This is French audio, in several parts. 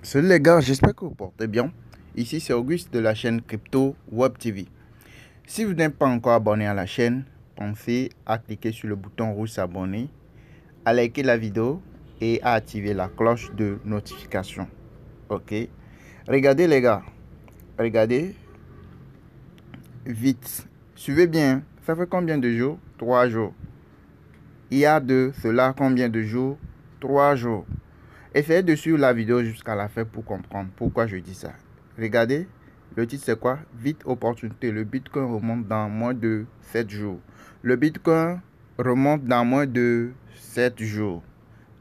Salut les gars, j'espère que vous portez bien. Ici c'est Auguste de la chaîne Crypto Web TV. Si vous n'êtes pas encore abonné à la chaîne, pensez à cliquer sur le bouton rouge s'abonner, à liker la vidéo et à activer la cloche de notification. Ok. Regardez les gars, regardez vite. Suivez bien. Ça fait combien de jours? 3 jours. Il y a de cela combien de jours? 3 jours. Essayez de suivre la vidéo jusqu'à la fin pour comprendre pourquoi je dis ça. Regardez, le titre c'est quoi? Vite opportunité. Le Bitcoin remonte dans moins de 7 jours. Le Bitcoin remonte dans moins de 7 jours.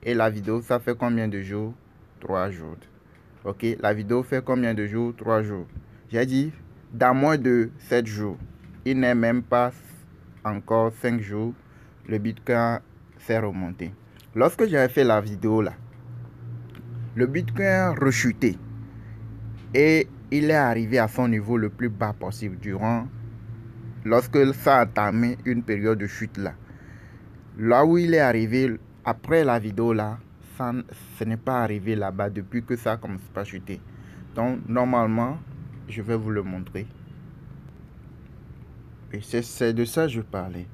Et la vidéo, ça fait combien de jours? 3 jours. Ok, la vidéo fait combien de jours? 3 jours. J'ai dit dans moins de 7 jours. Il n'est même pas encore 5 jours. Le Bitcoin s'est remonté. Lorsque j'avais fait la vidéo là, le Bitcoin a rechuté et il est arrivé à son niveau le plus bas possible lorsque ça a entamé une période de chute là. Là où il est arrivé après la vidéo là, ce n'est pas arrivé là-bas depuis que ça a commencé à chuter. Donc normalement, je vais vous le montrer. Et c'est de ça que je parlais.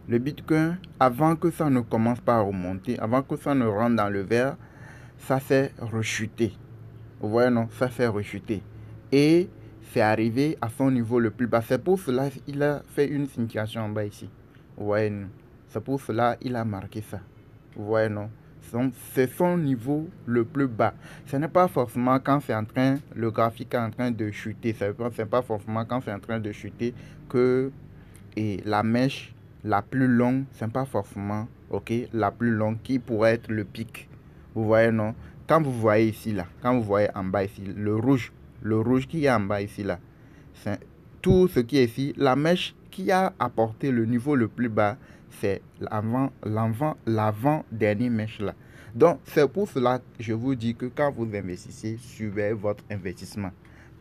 Le Bitcoin, avant que ça ne commence pas à remonter, avant que ça ne rentre dans le vert, ça s'est rechuté. Vous voyez, non, ça s'est rechuté. Et c'est arrivé à son niveau le plus bas. C'est pour cela qu'il a fait une signification en bas ici. Vous voyez, non. C'est pour cela qu'il a marqué ça. Vous voyez, non. C'est son niveau le plus bas. Ce n'est pas forcément quand c'est en train, le graphique est en train de chuter. Ce n'est pas forcément quand c'est en train de chuter que la mèche la plus longue, ce n'est pas forcément, ok, la plus longue qui pourrait être le pic. Vous voyez, non? Quand vous voyez ici, là, quand vous voyez en bas ici, le rouge qui est en bas ici, là, c'est tout ce qui est ici. La mèche qui a apporté le niveau le plus bas, c'est l'avant-dernière mèche là. Donc, c'est pour cela que je vous dis que quand vous investissez, suivez votre investissement.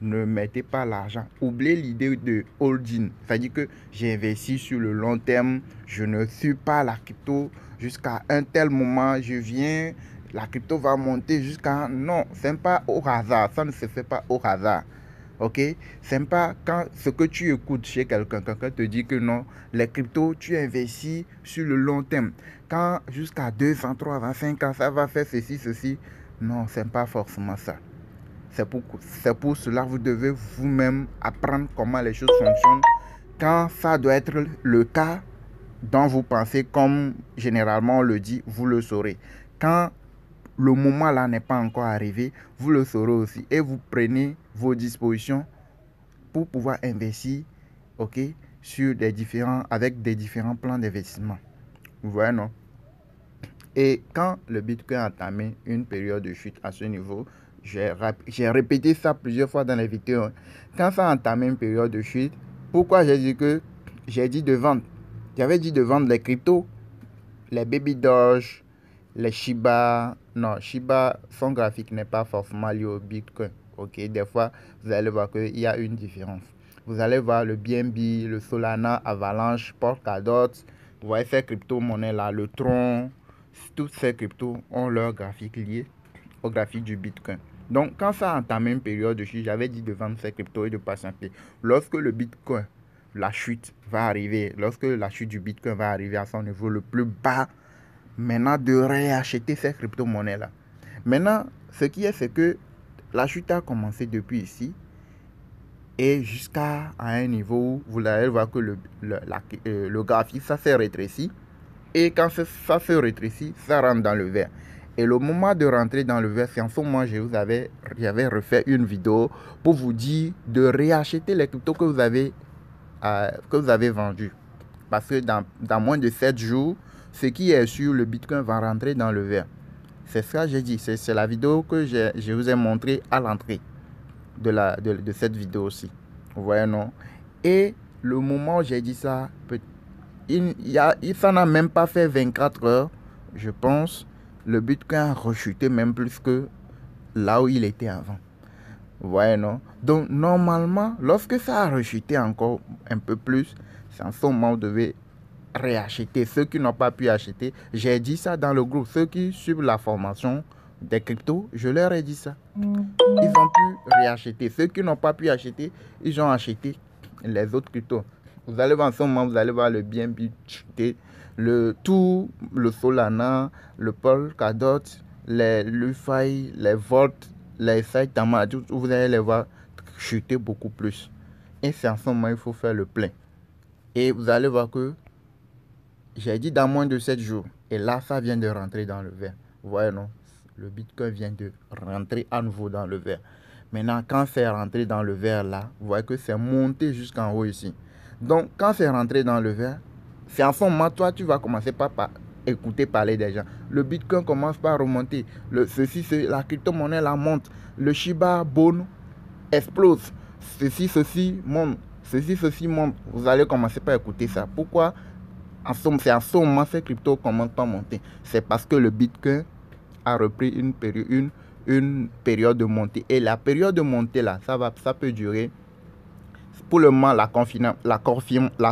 Ne mettez pas l'argent. Oubliez l'idée de holding. C'est-à-dire que j'ai investi sur le long terme. Je ne suis pas la crypto jusqu'à un tel moment. Je viens, la crypto va monter jusqu'à... Non, ce n'est pas au hasard. Ça ne se fait pas au hasard. Ok? C'est pas quand ce que tu écoutes chez quelqu'un te dit que non, les cryptos, tu investis sur le long terme. Quand jusqu'à 2 ans, 3 ans, 5 ans, ça va faire ceci. Non, c'est pas forcément ça. C'est pour cela que vous devez vous-même apprendre comment les choses fonctionnent. Quand ça doit être le cas dont vous pensez, comme généralement on le dit, vous le saurez. Quand le moment là n'est pas encore arrivé, vous le saurez aussi. Et vous prenez vos dispositions pour pouvoir investir, ok, avec des différents plans d'investissement. Vous voyez, non? Et quand le Bitcoin a entamé une période de chute à ce niveau, j'ai répété ça plusieurs fois dans les vidéos. Quand ça a entamé une période de chute, pourquoi j'ai dit de vendre? J'avais dit de vendre les cryptos, les Baby Doge, les Shiba. Non, Shiba, son graphique n'est pas forcément lié au Bitcoin. Ok, des fois, vous allez voir qu'il y a une différence. Vous allez voir le BNB, le Solana, Avalanche, Polkadot. Vous voyez ces crypto-monnaies là, le Tron. Toutes ces cryptos ont leur graphique lié au graphique du Bitcoin. Donc, quand ça a entamé une période de chute, j'avais dit de vendre ces cryptos et de patienter. Lorsque le Bitcoin, la chute va arriver, lorsque la chute du Bitcoin va arriver à son niveau le plus bas, maintenant de réacheter ces crypto-monnaies là. Maintenant, ce qui est, c'est que la chute a commencé depuis ici et jusqu'à un niveau où vous allez voir que le graphique, ça s'est rétréci. Et quand ça se rétrécit, ça rentre dans le vert. Et le moment de rentrer dans le vert, c'est en ce moment que j'avais refait une vidéo pour vous dire de réacheter les cryptos que vous avez vendus. Parce que dans moins de 7 jours, ce qui est sûr, le Bitcoin va rentrer dans le vert. C'est ça que j'ai dit. C'est la vidéo que je vous ai montré à l'entrée de cette vidéo aussi. Vous voyez, non? Et le moment où j'ai dit ça, ça n'a même pas fait 24 heures, je pense. Le Bitcoin a rechuté même plus que là où il était avant. Vous voyez, non? Donc, normalement, lorsque ça a rechuté encore un peu plus, c'est en ce moment où vous devez réacheter. Ceux qui n'ont pas pu acheter, j'ai dit ça dans le groupe. Ceux qui suivent la formation des cryptos, je leur ai dit ça. Ils ont pu réacheter. Ceux qui n'ont pas pu acheter, ils ont acheté les autres cryptos. Vous allez voir en ce moment, vous allez voir le BNB chuter, le Solana, le Polkadot, les Lufi, les Volt, les Saitama, vous allez les voir chuter beaucoup plus. Et c'est en ce moment il faut faire le plein. Et vous allez voir que j'ai dit dans moins de 7 jours. Et là, ça vient de rentrer dans le vert. Vous voyez, non? Le Bitcoin vient de rentrer à nouveau dans le vert. Maintenant, quand c'est rentré dans le vert là, vous voyez que c'est monté jusqu'en haut ici. Donc, quand c'est rentré dans le vert, c'est en ce moment, toi, tu vas commencer par écouter parler des gens. Le Bitcoin commence par remonter. La crypto-monnaie la monte. Le Shiba Bon explose. Ceci monte. Ceci monte. Vous allez commencer par écouter ça. Pourquoi? C'est en ce moment ces cryptos commencent à monter. C'est parce que le Bitcoin a repris une période de montée. Et la période de montée là, ça peut durer. Pour le moment, la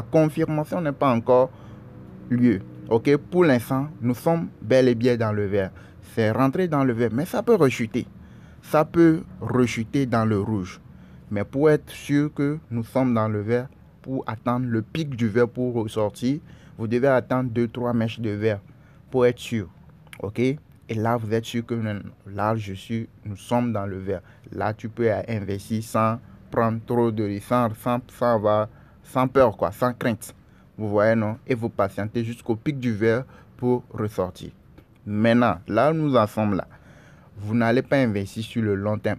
confirmation n'est pas encore lieu. Ok, pour l'instant, nous sommes bel et bien dans le vert. C'est rentré dans le vert, mais ça peut rechuter. Ça peut rechuter dans le rouge. Mais pour être sûr que nous sommes dans le vert, pour attendre le pic du vert pour ressortir, vous devez attendre 2-3 mèches de vert pour être sûr. Ok? Et là, vous êtes sûr que là, nous sommes dans le vert. Là, tu peux investir sans prendre trop de risques, sans peur, quoi, sans crainte. Vous voyez, non? Et vous patientez jusqu'au pic du vert pour ressortir. Maintenant, là où nous en sommes là, vous n'allez pas investir sur le long terme.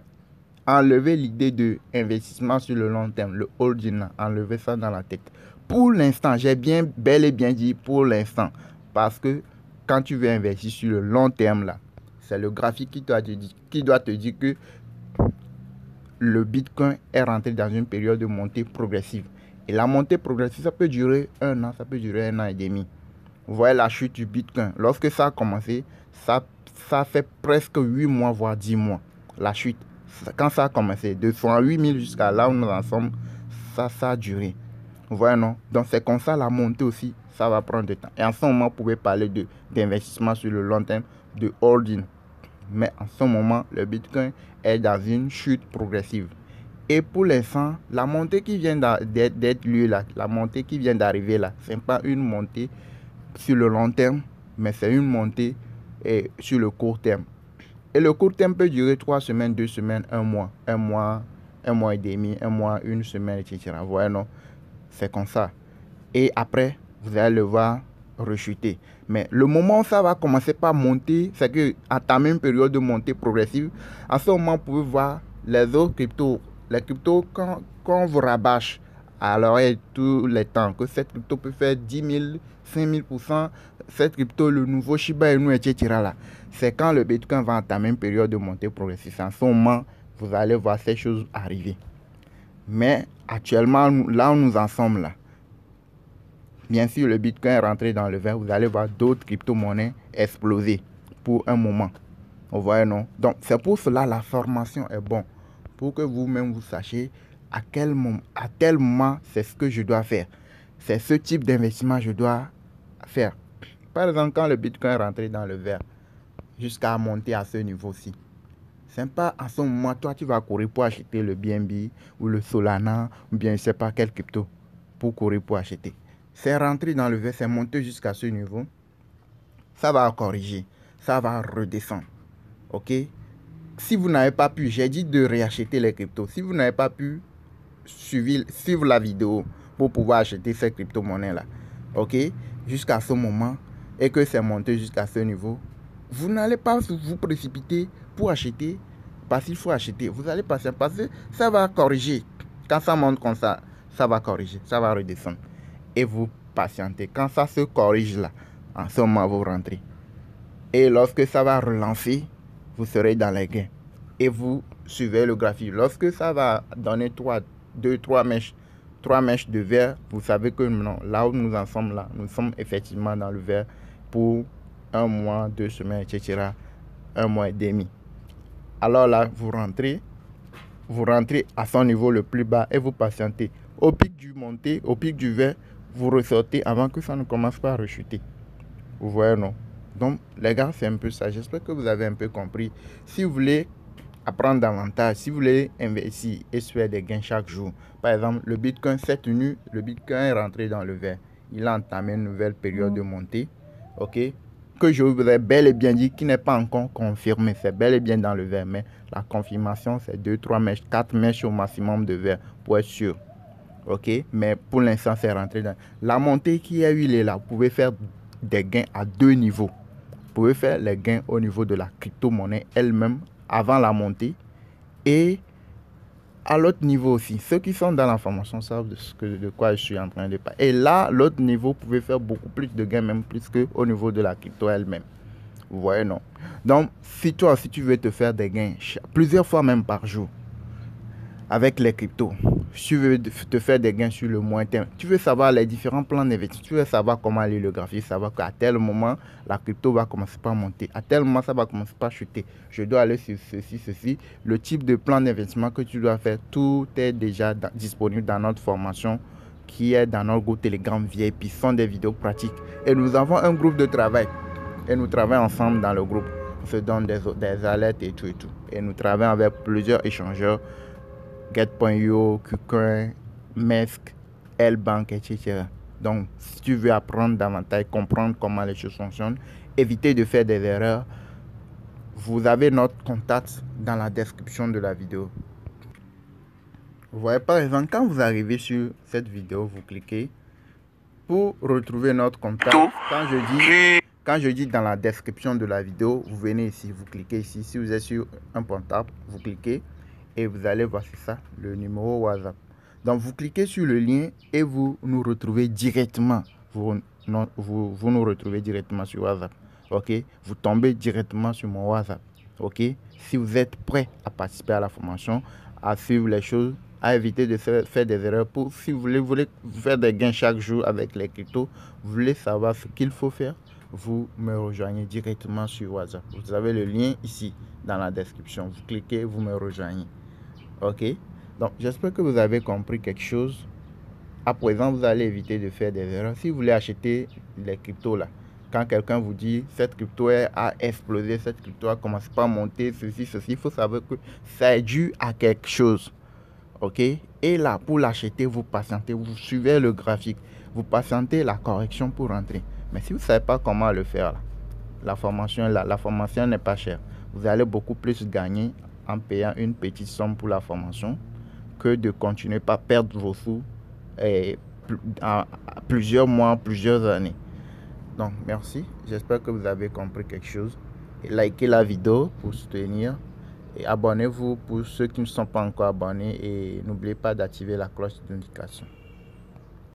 Enlevez l'idée de investissement sur le long terme, le holding, enlevez ça dans la tête. Pour l'instant, j'ai bel et bien dit pour l'instant, parce que quand tu veux investir sur le long terme là, c'est le graphique qui doit te dire que le Bitcoin est rentré dans une période de montée progressive. Et la montée progressive, ça peut durer 1 an, ça peut durer 1 an et demi. Vous voyez la chute du Bitcoin. Lorsque ça a commencé, ça fait presque 8 mois, voire 10 mois. La chute. Quand ça a commencé, de 108 000 jusqu'à là où nous en sommes, ça a duré. Vous voyez, non? Donc, c'est comme ça, la montée aussi, ça va prendre du temps. Et en ce moment, vous pouvez parler d'investissement sur le long terme, de holding. Mais en ce moment, le Bitcoin est dans une chute progressive. Et pour l'instant, la montée qui vient d'être lieu là, la montée qui vient d'arriver là, ce n'est pas une montée sur le long terme, mais c'est une montée sur le court terme. Et le court terme peut durer 3 semaines, 2 semaines, 1 mois, 1 mois, 1 mois et demi, 1 mois, 1 semaine, etc. Vous voyez, non? C'est comme ça. Et après, vous allez le voir rechuter. Mais le moment où ça va commencer par monter, c'est qu'à ta même période de montée progressive, à ce moment, vous pouvez voir les autres cryptos. Les cryptos, quand on vous rabâche à l'oreille tous les temps, que cette crypto peut faire 10 000, 5 000%, cette crypto, le nouveau Shiba Inu, etc. là, c'est quand le Bitcoin va entamer une période de montée progressive. En ce moment, vous allez voir ces choses arriver. Mais actuellement, là où nous en sommes là, bien sûr, le Bitcoin est rentré dans le vert. Vous allez voir d'autres crypto-monnaies exploser pour un moment. Vous voyez, non? Donc, c'est pour cela la formation est bonne. Pour que vous-même vous sachiez à tel moment, c'est ce que je dois faire. C'est ce type d'investissement que je dois faire. Par exemple, quand le Bitcoin est rentré dans le vert, jusqu'à monter à ce niveau-ci, c'est pas à ce moment, toi, tu vas courir pour acheter le BNB ou le Solana ou bien je ne sais pas quel crypto pour courir pour acheter. C'est rentré dans le vert, c'est monté jusqu'à ce niveau. Ça va corriger, ça va redescendre. Ok? Si vous n'avez pas pu, j'ai dit de réacheter les cryptos. Si vous n'avez pas pu suivre la vidéo pour pouvoir acheter ces crypto-monnaies-là, ok? Jusqu'à ce moment, et que c'est monté jusqu'à ce niveau, vous n'allez pas vous précipiter pour acheter parce qu'il faut acheter. Vous allez passer parce que ça va corriger. Quand ça monte comme ça, ça va corriger, ça va redescendre. Et vous patientez. Quand ça se corrige là, en ce moment, vous rentrez. Et lorsque ça va relancer, vous serez dans les gains. Et vous suivez le graphique. Lorsque ça va donner 3 mèches de vert, vous savez que non, là où nous en sommes là, nous sommes effectivement dans le vert pour 1 mois, 2 semaines, etc. 1 mois et demi. Alors là, vous rentrez à son niveau le plus bas et vous patientez. Au pic du vert, vous ressortez avant que ça ne commence pas à rechuter. Vous voyez, non? Donc, les gars, c'est un peu ça. J'espère que vous avez un peu compris. Si vous voulez apprendre davantage, si vous voulez investir et se faire des gains chaque jour, par exemple, le Bitcoin s'est tenu, le Bitcoin est rentré dans le vert. Il a entamé une nouvelle période de montée, ok, que je vous ai bel et bien dit, qui n'est pas encore confirmé. C'est bel et bien dans le vert, mais la confirmation, c'est 2, 3 mèches, 4 mèches au maximum de vert pour être sûr. Ok, mais pour l'instant, c'est rentré dans la montée qui a eu là. Vous pouvez faire des gains à deux niveaux. Vous pouvez faire les gains au niveau de la crypto-monnaie elle-même avant la montée et à l'autre niveau aussi. Ceux qui sont dans l'information savent de quoi je suis en train de parler. Et là, l'autre niveau, vous pouvez faire beaucoup plus de gains, même plus qu'au niveau de la crypto elle-même. Vous voyez, non? Donc, si tu veux te faire des gains plusieurs fois même par jour, avec les cryptos, si tu veux te faire des gains sur le moyen terme, tu veux savoir les différents plans d'investissement, tu veux savoir comment aller le graphique, savoir qu'à tel moment, la crypto va commencer par monter, à tel moment, ça va commencer par chuter. Je dois aller sur ceci. Le type de plan d'investissement que tu dois faire, tout est déjà disponible dans notre formation qui est dans notre groupe Telegram VIP. Ce sont des vidéos pratiques. Et nous avons un groupe de travail. Et nous travaillons ensemble dans le groupe. On se donne des alertes et tout. Et nous travaillons avec plusieurs échangeurs. Get.io, KuCoin, Mesk, L-Bank, etc. Donc, si tu veux apprendre davantage, comprendre comment les choses fonctionnent, éviter de faire des erreurs, vous avez notre contact dans la description de la vidéo. Vous voyez, par exemple, quand vous arrivez sur cette vidéo, vous cliquez pour retrouver notre contact. Quand je dis dans la description de la vidéo, vous venez ici, vous cliquez ici. Si vous êtes sur un portable, vous cliquez et vous allez voir, c'est ça, le numéro WhatsApp. Donc, vous cliquez sur le lien et vous nous retrouvez directement. Vous nous retrouvez directement sur WhatsApp. Ok? Vous tombez directement sur mon WhatsApp. Ok? Si vous êtes prêt à participer à la formation, à suivre les choses, à éviter de faire des erreurs, si vous voulez faire des gains chaque jour avec les cryptos, vous voulez savoir ce qu'il faut faire, vous me rejoignez directement sur WhatsApp. Vous avez le lien ici dans la description. Vous cliquez, vous me rejoignez. Ok? Donc, j'espère que vous avez compris quelque chose. À présent, vous allez éviter de faire des erreurs. Si vous voulez acheter les cryptos là, quand quelqu'un vous dit cette crypto a explosé, cette crypto a commencé par monter, ceci, il faut savoir que ça est dû à quelque chose. Ok? Et là, pour l'acheter, vous patientez, vous suivez le graphique, vous patientez la correction pour rentrer. Mais si vous ne savez pas comment le faire, là, la formation n'est pas chère. Vous allez beaucoup plus gagner en payant une petite somme pour la formation que de continuer par perdre vos sous à plusieurs mois, plusieurs années. Donc, merci. J'espère que vous avez compris quelque chose. Et likez la vidéo pour soutenir. Et abonnez-vous pour ceux qui ne sont pas encore abonnés. Et n'oubliez pas d'activer la cloche de notification.